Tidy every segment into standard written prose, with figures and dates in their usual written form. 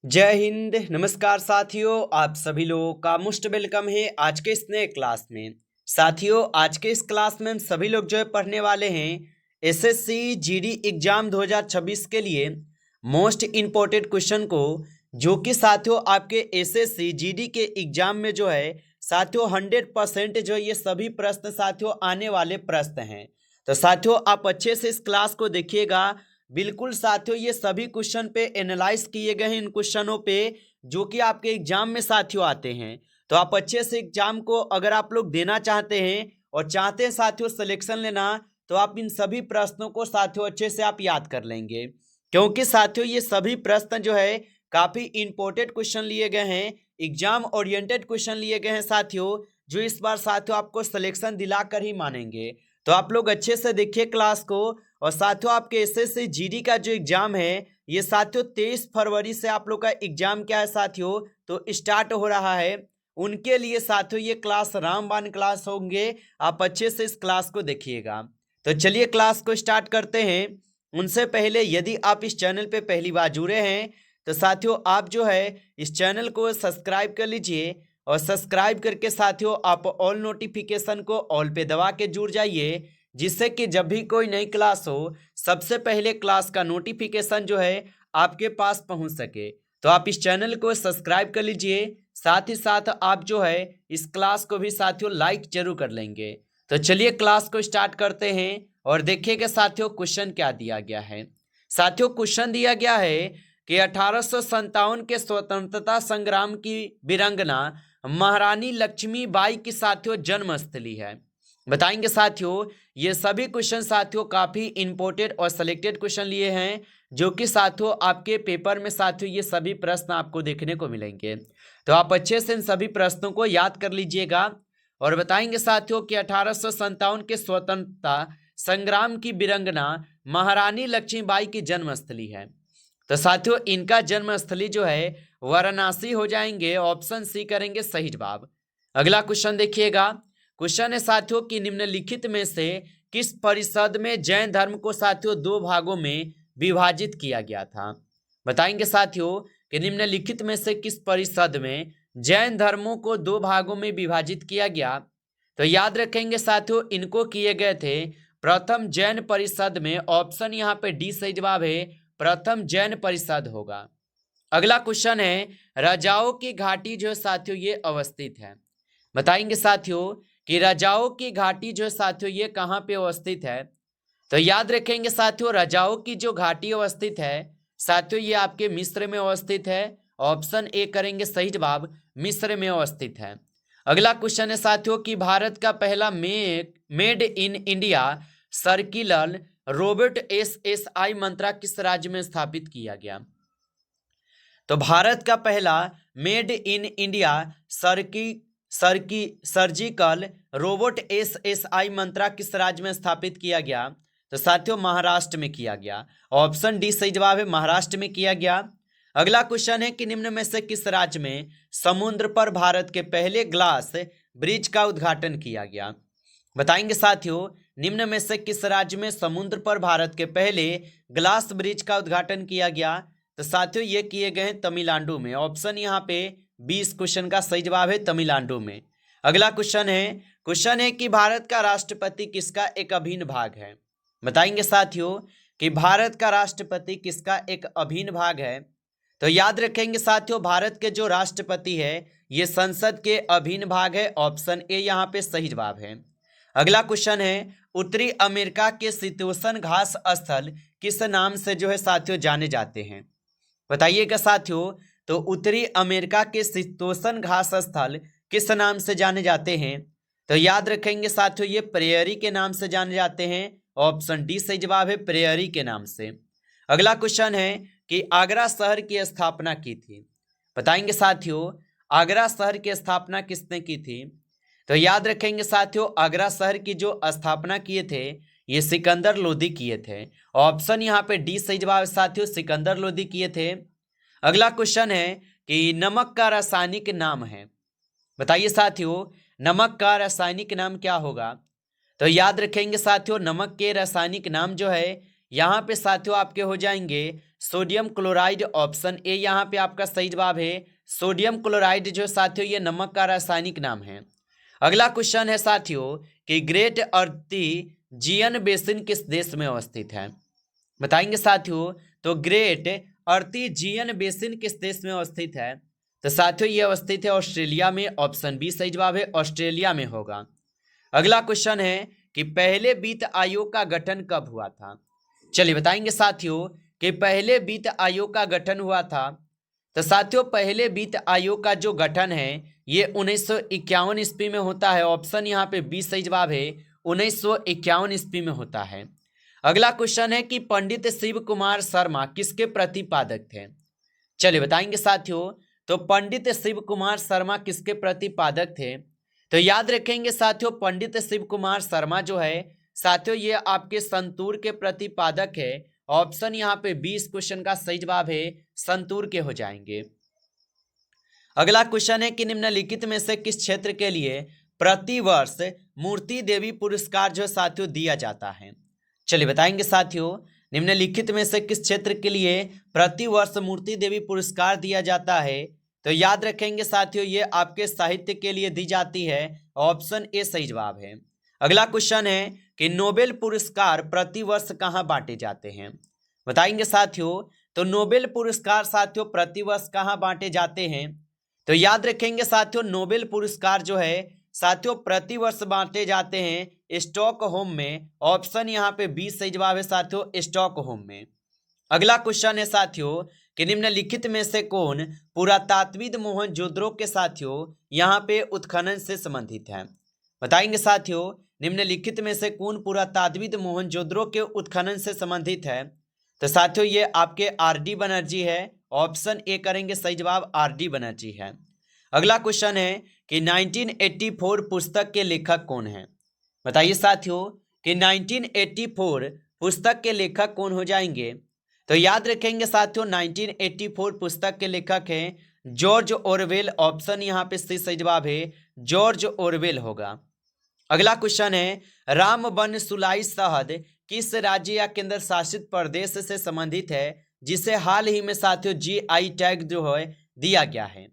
जय हिंद। नमस्कार साथियों, आप सभी लोगों का मोस्ट वेलकम है आज के इस नए क्लास में। साथियों, आज के इस क्लास में हम सभी लोग जो है पढ़ने वाले हैं एसएससी जीडी एग्जाम 2026 के लिए मोस्ट इम्पोर्टेंट क्वेश्चन को, जो कि साथियों आपके एसएससी जीडी के एग्जाम में जो है साथियों 100% जो ये सभी प्रश्न साथियों आने वाले प्रश्न हैं। तो साथियों आप अच्छे से इस क्लास को देखिएगा। बिल्कुल साथियों, ये सभी क्वेश्चन पे एनालाइज किए गए हैं, इन क्वेश्चनों पे जो कि आपके एग्जाम में साथियों आते हैं। तो आप अच्छे से एग्जाम को अगर आप लोग देना चाहते हैं और चाहते हैं साथियों सिलेक्शन लेना, तो आप इन सभी प्रश्नों को साथियों अच्छे से आप याद कर लेंगे, क्योंकि साथियों ये सभी प्रश्न जो है काफी इंपॉर्टेंट क्वेश्चन लिए गए हैं, एग्जाम ओरिएंटेड क्वेश्चन लिए गए हैं साथियों, जो इस बार साथियों आपको सिलेक्शन दिलाकर ही मानेंगे। तो आप लोग अच्छे से देखिए क्लास को। और साथियों आपके एसएससी जीडी का जो एग्जाम है ये साथियों 23 फरवरी से आप लोग का एग्जाम क्या है साथियों तो स्टार्ट हो रहा है। उनके लिए साथियों ये क्लास रामबाण क्लास होंगे, आप अच्छे से इस क्लास को देखिएगा। तो चलिए क्लास को स्टार्ट करते हैं। उनसे पहले यदि आप इस चैनल पे पहली बार जुड़े हैं तो साथियों आप जो है इस चैनल को सब्सक्राइब कर लीजिए, और सब्सक्राइब करके साथियों आप ऑल नोटिफिकेशन को ऑल पे दबा के जुड़ जाइए, जिससे कि जब भी कोई नई क्लास हो सबसे पहले क्लास का नोटिफिकेशन जो है आपके पास पहुंच सके। तो आप इस चैनल को सब्सक्राइब कर लीजिए, साथ ही साथ आप जो है इस क्लास को भी साथियों लाइक जरूर कर लेंगे। तो चलिए क्लास को स्टार्ट करते हैं और देखिएगा साथियों क्वेश्चन क्या दिया गया है। साथियों क्वेश्चन दिया गया है कि 1857 के स्वतंत्रता संग्राम की वीरांगना महारानी लक्ष्मीबाई की साथियों जन्मस्थली है। बताएंगे साथियों, ये सभी क्वेश्चन साथियों काफी इंपोर्टेंट और सिलेक्टेड क्वेश्चन लिए हैं, जो कि साथियों आपके पेपर में साथियों ये सभी प्रश्न आपको देखने को मिलेंगे। तो आप अच्छे से इन सभी प्रश्नों को याद कर लीजिएगा। और बताएंगे साथियों कि 1857 के स्वतंत्रता संग्राम की वीरांगना महारानी लक्ष्मीबाई की जन्मस्थली है। तो साथियों इनका जन्मस्थली जो है वाराणसी हो जाएंगे, ऑप्शन सी करेंगे सही जवाब। अगला क्वेश्चन देखिएगा। क्वेश्चन है साथियों कि निम्नलिखित में से किस परिषद में जैन धर्म को साथियों दो भागों में विभाजित किया गया था। बताएंगे साथियों कि निम्नलिखित में से किस परिषद में जैन धर्मों को दो भागों में विभाजित किया गया। तो याद रखेंगे साथियों इनको किए गए थे प्रथम जैन परिषद में, ऑप्शन यहाँ पे डी सही जवाब है, प्रथम जैन परिषद होगा। अगला क्वेश्चन है रजाओं की घाटी जो है साथियों ये अवस्थित है। बताएंगे साथियों कि रजाओं की घाटी जो है साथियों ये कहाँ पे अवस्थित है। तो याद रखेंगे साथियों रजाओं की जो घाटी अवस्थित है साथियों ये आपके मिस्र में अवस्थित है, ऑप्शन ए करेंगे सही जवाब, मिस्र में अवस्थित है। अगला क्वेश्चन है साथियों कि भारत का पहला made in India circular robot SSI Mantra किस राज्य में स्थापित किया गया। तो भारत का पहला made in India surgical robot SSI Mantra किस राज्य में स्थापित किया गया। तो साथियों महाराष्ट्र में किया गया, ऑप्शन डी सही जवाब है, महाराष्ट्र में किया गया। अगला क्वेश्चन है कि निम्न में से किस राज्य में समुद्र पर भारत के पहले ग्लास ब्रिज का उद्घाटन किया गया। बताएंगे साथियों निम्न में से किस राज्य में समुद्र पर भारत के पहले ग्लास ब्रिज का उद्घाटन किया गया। तो साथियों ये किए गए हैं तमिलनाडु में, ऑप्शन यहाँ पे 20 क्वेश्चन का सही जवाब है तमिलनाडु में। अगला क्वेश्चन है कि भारत का राष्ट्रपति किसका एक अभिन्न भाग है। बताएंगे साथियों कि भारत का राष्ट्रपति किसका एक अभिन्न भाग है। तो याद रखेंगे साथियों भारत के जो राष्ट्रपति है ये संसद के अभिन्न भाग है, ऑप्शन ए यहाँ पे सही जवाब है। अगला क्वेश्चन है उत्तरी अमेरिका के शीतोष्ण घास स्थल किस नाम से जो है साथियों जाने जाते हैं। बताइएगा साथियों तो उत्तरी अमेरिका के शीतोष्ण घास स्थल किस नाम से जाने जाते हैं। तो याद रखेंगे साथियों ये प्रेयरी के नाम से जाने जाते हैं, ऑप्शन डी सही जवाब है, प्रेयरी के नाम से। अगला क्वेश्चन है कि आगरा शहर की स्थापना की थी। बताएंगे साथियों आगरा शहर की स्थापना किसने की थी। तो याद रखेंगे साथियों आगरा शहर की जो स्थापना किए थे ये सिकंदर लोदी किए थे, ऑप्शन यहाँ पे डी सही जवाब साथियों, सिकंदर लोदी किए थे। अगला क्वेश्चन है कि नमक का रासायनिक नाम है। बताइए साथियों नमक का रासायनिक नाम क्या होगा। तो याद रखेंगे साथियों नमक के रासायनिक नाम जो है यहाँ पे साथियों आपके हो जाएंगे सोडियम क्लोराइड, ऑप्शन ए यहाँ पे आपका सही जवाब है। सोडियम क्लोराइड जो साथियों ये नमक का रासायनिक नाम है। अगला क्वेश्चन है साथियों कि ग्रेट अर्तिजियन बेसिन किस देश में अवस्थित है? बताएंगे साथियों। तो ग्रेट अर्तिजियन बेसिन किस देश में अवस्थित है? तो साथियों ये अवस्थित है ऑस्ट्रेलिया में। ऑप्शन बी सही जवाब है, ऑस्ट्रेलिया में होगा। अगला क्वेश्चन है कि पहले वित्त आयोग का गठन कब हुआ था? चलिए बताएंगे साथियों कि पहले वित्त आयोग का गठन हुआ था। तो साथियों पहले वित्त आयोग का जो गठन है ये 1951 ईस्वी में होता है। ऑप्शन यहाँ पे बी सही जवाब है, 1951 ईस्वी में होता है। अगला क्वेश्चन है कि पंडित शिव कुमार शर्मा किसके प्रतिपादक थे? चलिए बताएंगे साथियों। तो पंडित शिव कुमार शर्मा किसके प्रतिपादक थे? तो याद रखेंगे साथियों पंडित शिव कुमार शर्मा जो है साथियों ये आपके संतूर के प्रतिपादक है। ऑप्शन यहाँ पे 20 क्वेश्चन का सही जवाब है, संतूर के हो जाएंगे। अगला क्वेश्चन है कि निम्नलिखित में से किस क्षेत्र के लिए प्रतिवर्ष मूर्ति देवी पुरस्कार जो साथियों दिया जाता है? चलिए बताएंगे साथियों निम्नलिखित में से किस क्षेत्र के लिए प्रतिवर्ष मूर्ति देवी पुरस्कार दिया जाता है? तो याद रखेंगे साथियों ये आपके साहित्य के लिए दी जाती है। ऑप्शन ए सही जवाब है। अगला क्वेश्चन है कि नोबेल पुरस्कार प्रतिवर्ष कहाँ बांटे जाते हैं? बताएंगे साथियों। तो नोबेल पुरस्कार साथियों प्रतिवर्ष कहाँ बांटे जाते हैं? तो याद रखेंगे साथियों नोबेल पुरस्कार जो है साथियों प्रतिवर्ष बांटे जाते हैं स्टॉकहोम में। ऑप्शन यहाँ पे 20 सही जवाब है साथियों, स्टॉकहोम में। अगला क्वेश्चन है साथियों कि निम्नलिखित में से कौन पुरातात्विद मोहनजोदड़ो के साथियों यहाँ पे उत्खनन से संबंधित है? बताएंगे साथियों निम्नलिखित में से कौन पुरातात्विद मोहनजोदड़ो के उत्खनन से संबंधित है? तो साथियों ये आपके आर.डी. बनर्जी है। ऑप्शन ए करेंगे सही जवाब, आर.डी. बनर्जी है। अगला क्वेश्चन है कि 1984 पुस्तक के लेखक कौन है? बताइए साथियों कि 1984 पुस्तक के लेखक कौन हो जाएंगे? तो याद रखेंगे साथियों 1984 पुस्तक के लेखक हैं जॉर्ज ऑरवेल। ऑप्शन यहाँ पे सही जवाब है, जॉर्ज ऑरवेल होगा। अगला क्वेश्चन है राम वन सुलाई शहद किस राज्य या केंद्र शासित प्रदेश से संबंधित है जिसे हाल ही में साथियों GI टैग जो है दिया गया है?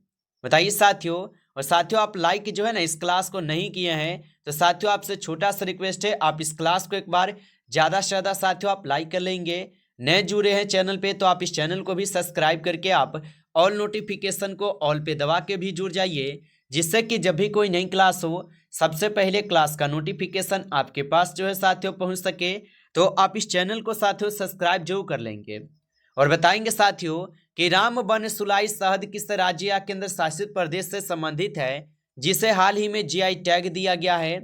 बताइए साथियों। और साथियों आप लाइक जो है ना इस क्लास को नहीं किए हैं तो साथियों आपसे छोटा सा रिक्वेस्ट है आप इस क्लास को एक बार ज़्यादा से ज़्यादा साथियों आप लाइक कर लेंगे। नए जुड़े हैं चैनल पे तो आप इस चैनल को भी सब्सक्राइब करके आप ऑल नोटिफिकेशन को ऑल पे दबा के भी जुड़ जाइए, जिससे कि जब भी कोई नई क्लास हो सबसे पहले क्लास का नोटिफिकेशन आपके पास जो है साथियों पहुंच सके। तो आप इस चैनल को साथियों सब्सक्राइब जरूर कर लेंगे। और बताएंगे साथियों कि राम वन सुलाई शहद किस राज्य या केंद्र शासित प्रदेश से संबंधित है जिसे हाल ही में GI टैग दिया गया है?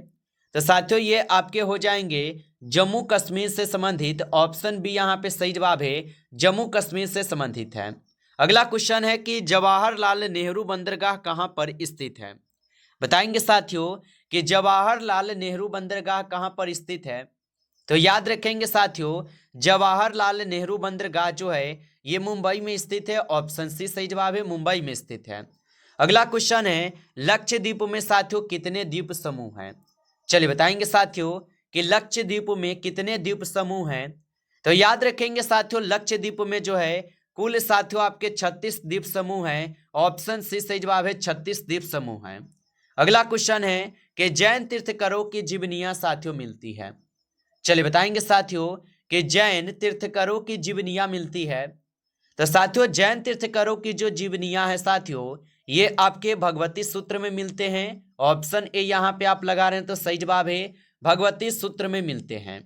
तो साथियों ये आपके हो जाएंगे जम्मू कश्मीर से संबंधित। ऑप्शन बी यहाँ पे सही जवाब है, जम्मू कश्मीर से संबंधित है। अगला क्वेश्चन है कि जवाहरलाल नेहरू बंदरगाह कहाँ पर स्थित है? बताएंगे साथियों कि जवाहरलाल नेहरू बंदरगाह कहाँ पर स्थित है? तो याद रखेंगे साथियों जवाहरलाल नेहरू बंदरगाह जो है ये मुंबई में स्थित है। ऑप्शन सी सही जवाब है, मुंबई में स्थित है। अगला क्वेश्चन है लक्षद्वीप में साथियों कितने द्वीप समूह हैं? चलिए बताएंगे साथियों कि लक्षद्वीप में कितने द्वीप समूह हैं? तो याद रखेंगे साथियों लक्षद्वीप में जो है कुल साथियों आपके 36 द्वीप समूह हैं। ऑप्शन सी सही जवाब है, 36 द्वीप समूह हैं। अगला क्वेश्चन है कि जैन तीर्थंकरों की जीवनियां साथियों मिलती है। चलिए बताएंगे साथियों कि जैन तीर्थंकरों की जीवनियां मिलती है। तो साथियों जैन तीर्थंकरों की जो जीवनियां है साथियों ये आपके भगवती सूत्र में मिलते हैं। ऑप्शन ए यहाँ पे आप लगा रहे हैं तो सही जवाब है, भगवती सूत्र में मिलते हैं।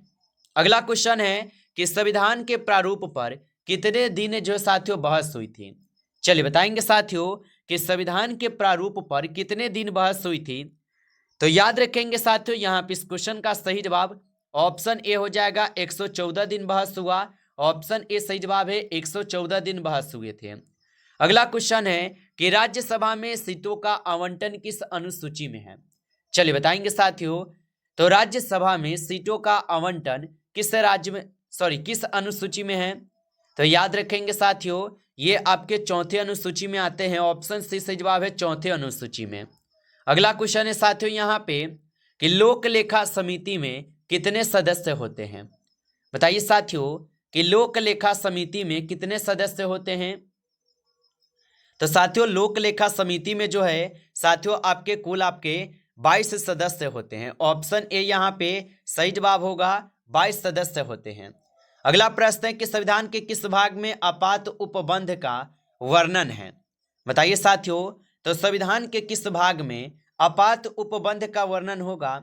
अगला क्वेश्चन है कि संविधान के प्रारूप पर कितने दिन जो साथियों बहस हुई थी? चलिए बताएंगे साथियों कि संविधान के प्रारूप पर कितने दिन बहस हुई थी? तो याद रखेंगे साथियों यहाँ पे इस क्वेश्चन का सही जवाब ऑप्शन ए हो जाएगा, 114 दिन बहस हुआ। ऑप्शन ए सही जवाब है, 114 दिन बहस हुए थे। अगला क्वेश्चन है कि राज्यसभा में सीटों का आवंटन किस अनुसूची में है? चलिए बताएंगे साथियों। तो राज्यसभा में सीटों का आवंटन किस राज्य में किस अनुसूची में है? तो याद रखेंगे साथियों ये आपके चौथे अनुसूची में आते हैं। ऑप्शन सी सही जवाब है, चौथे अनुसूची में। अगला क्वेश्चन है साथियों यहाँ पे कि लोक लेखा समिति में कितने सदस्य होते हैं? बताइए साथियों कि लोक लेखा समिति में कितने सदस्य होते हैं। तो साथियों लोक लेखा समिति में जो है साथियों आपके कुल 22 सदस्य होते हैं। ऑप्शन ए यहाँ पे सही जवाब होगा, 22 सदस्य होते हैं। अगला प्रश्न है कि संविधान के किस भाग में आपात उपबंध का वर्णन है। बताइए साथियों, तो संविधान के किस भाग में आपात उपबंध का वर्णन होगा।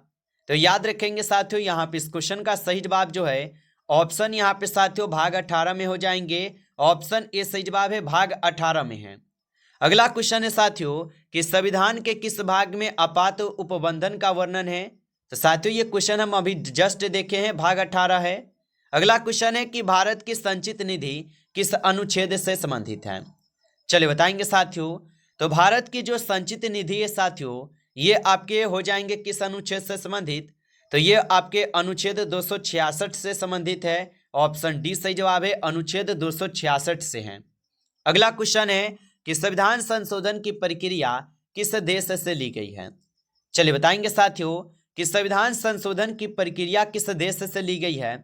तो याद रखेंगे साथियों, यहाँ पे इस क्वेश्चन का सही जवाब जो है ऑप्शन यहाँ पे साथियों भाग 18 में हो जाएंगे। ऑप्शन ए सही जवाब है, भाग 18 में है। अगला क्वेश्चन है साथियों कि संविधान के किस भाग में आपात उपबंधन का वर्णन है। तो साथियों ये क्वेश्चन हम अभी जस्ट देखे हैं, भाग 18 है। अगला क्वेश्चन है कि भारत की संचित निधि किस अनुच्छेद से संबंधित है। चलिए बताएंगे साथियों, तो भारत की जो संचित निधि है साथियों ये आपके हो जाएंगे किस अनुच्छेद से संबंधित। तो ये आपके अनुच्छेद 266 से संबंधित है। ऑप्शन डी सही जवाब है, अनुच्छेद 266 से है। अगला क्वेश्चन है कि संविधान संशोधन की प्रक्रिया किस देश से ली गई है। चलिए बताएंगे साथियों कि संविधान संशोधन की प्रक्रिया किस देश से ली गई है।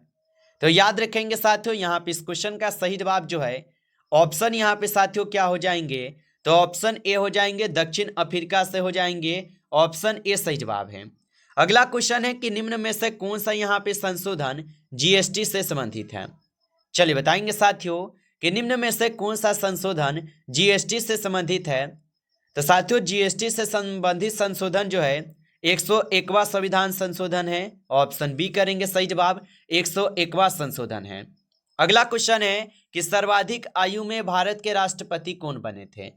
तो याद रखेंगे साथियों, यहाँ पे इस क्वेश्चन का सही जवाब जो है ऑप्शन यहाँ पे साथियों क्या हो जाएंगे, तो ऑप्शन ए हो जाएंगे, दक्षिण अफ्रीका से हो जाएंगे। ऑप्शन ए सही जवाब है। अगला क्वेश्चन है कि निम्न में से कौन सा यहाँ पे संशोधन जीएसटी से संबंधित है। चलिए बताएंगे साथियों कि निम्न में से कौन सा संशोधन जीएसटी से संबंधित है। तो साथियों जीएसटी से संबंधित संशोधन जो है 101वां संविधान संशोधन है। ऑप्शन बी करेंगे सही जवाब, 101वां संशोधन है। अगला क्वेश्चन है कि सर्वाधिक आयु में भारत के राष्ट्रपति कौन बने थे।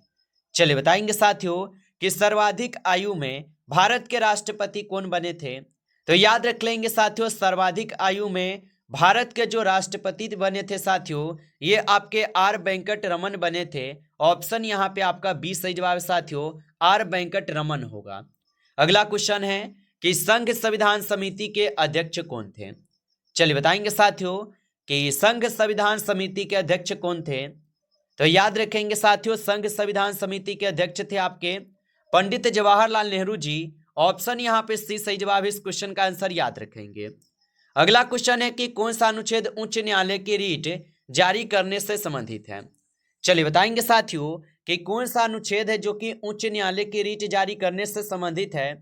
चलिए बताएंगे साथियों कि सर्वाधिक आयु में भारत के राष्ट्रपति कौन बने थे। तो याद रख लेंगे साथियों, सर्वाधिक आयु में भारत के जो राष्ट्रपति बने थे साथियों ये आपके आर वेंकट रमन बने थे। ऑप्शन यहाँ पे आपका बी सही जवाब साथियों, आर वेंकट रमन होगा। अगला क्वेश्चन है कि संघ संविधान समिति के अध्यक्ष कौन थे। चलिए बताएंगे साथियों कि संघ संविधान समिति के अध्यक्ष कौन थे। तो याद रखेंगे साथियों, संघ संविधान समिति के अध्यक्ष थे आपके पंडित जवाहरलाल नेहरू जी। ऑप्शन यहाँ पे सी सही जवाब है, इस क्वेश्चन का आंसर याद रखेंगे। अगला क्वेश्चन है कि कौन सा अनुच्छेद उच्च न्यायालय की रीट जारी करने से संबंधित है। चलिए बताएंगे साथियों कि कौन सा अनुच्छेद है जो कि उच्च न्यायालय की रीट जारी करने से संबंधित है।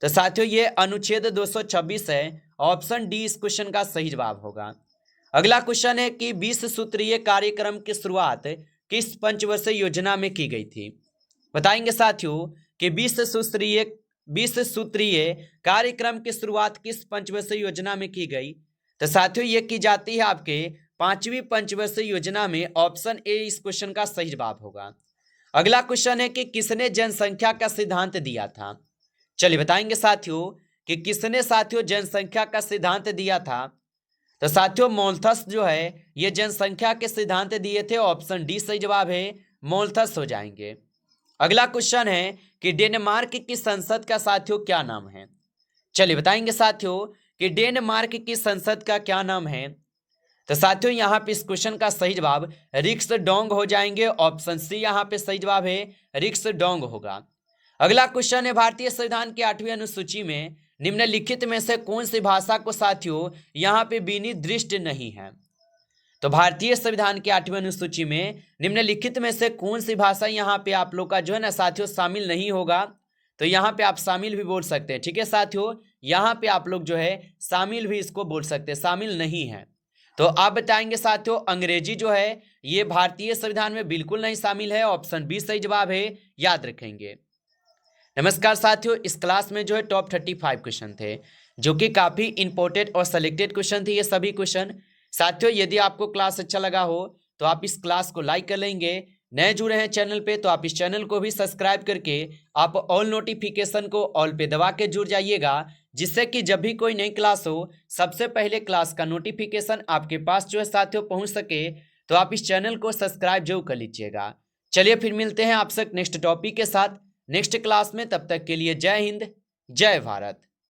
तो साथियों ये अनुच्छेद 226 है। ऑप्शन डी इस क्वेश्चन का सही जवाब होगा। अगला क्वेश्चन है कि 20 सूत्रीय कार्यक्रम की शुरुआत किस पंचवर्षीय योजना में की गई थी। बताएंगे साथियों कि 20 सूत्रीय कार्यक्रम की शुरुआत किस पंचवर्षीय योजना में की गई। तो साथियों ये की जाती है आपके 5वीं पंचवर्षीय योजना में। ऑप्शन ए इस क्वेश्चन का सही जवाब होगा। अगला क्वेश्चन है कि किसने जनसंख्या का सिद्धांत दिया था। चलिए बताएंगे साथियों कि किसने साथियों जनसंख्या का सिद्धांत दिया था। तो साथियों मोल्थस जो है ये जनसंख्या के सिद्धांत दिए थे। ऑप्शन डी सही जवाब है, मोल्थस हो जाएंगे। अगला क्वेश्चन है कि डेनमार्क की संसद का साथियों क्या नाम है। चलिए बताएंगे साथियों कि डेनमार्क की संसद का क्या नाम है। तो साथियों यहाँ पे इस क्वेश्चन का सही जवाब रिक्सडोंग हो जाएंगे। ऑप्शन सी यहाँ पे सही जवाब है, रिक्सडोंग होगा। अगला क्वेश्चन है भारतीय संविधान की 8वीं अनुसूची में निम्नलिखित में से कौन सी भाषा को साथियों यहाँ पे विनिर्दिष्ट नहीं है। तो भारतीय संविधान की 8वीं अनुसूची में निम्नलिखित में से कौन सी भाषा यहाँ पे आप लोग का जो है ना साथियों शामिल नहीं होगा। तो यहाँ पे आप शामिल भी बोल सकते हैं, ठीक है साथियों, यहाँ पे आप लोग जो है शामिल भी इसको बोल सकते हैं, शामिल नहीं है। तो आप बताएंगे साथियों अंग्रेजी जो है ये भारतीय संविधान में बिल्कुल नहीं शामिल है। ऑप्शन बी सही जवाब है, याद रखेंगे। नमस्कार साथियों, इस क्लास में जो है टॉप 35 क्वेश्चन थे जो कि काफ़ी इंपॉर्टेंट और सेलेक्टेड क्वेश्चन थे ये सभी क्वेश्चन। साथियों यदि आपको क्लास अच्छा लगा हो तो आप इस क्लास को लाइक कर लेंगे। नए जुड़े हैं चैनल पे तो आप इस चैनल को भी सब्सक्राइब करके आप ऑल नोटिफिकेशन को ऑल पे दबा के जुड़ जाइएगा, जिससे कि जब भी कोई नई क्लास हो सबसे पहले क्लास का नोटिफिकेशन आपके पास जो है साथियों पहुँच सके। तो आप इस चैनल को सब्सक्राइब जरूर कर लीजिएगा। चलिए फिर मिलते हैं आपसे नेक्स्ट टॉपिक के साथ नेक्स्ट क्लास में। तब तक के लिए जय हिंद, जय भारत।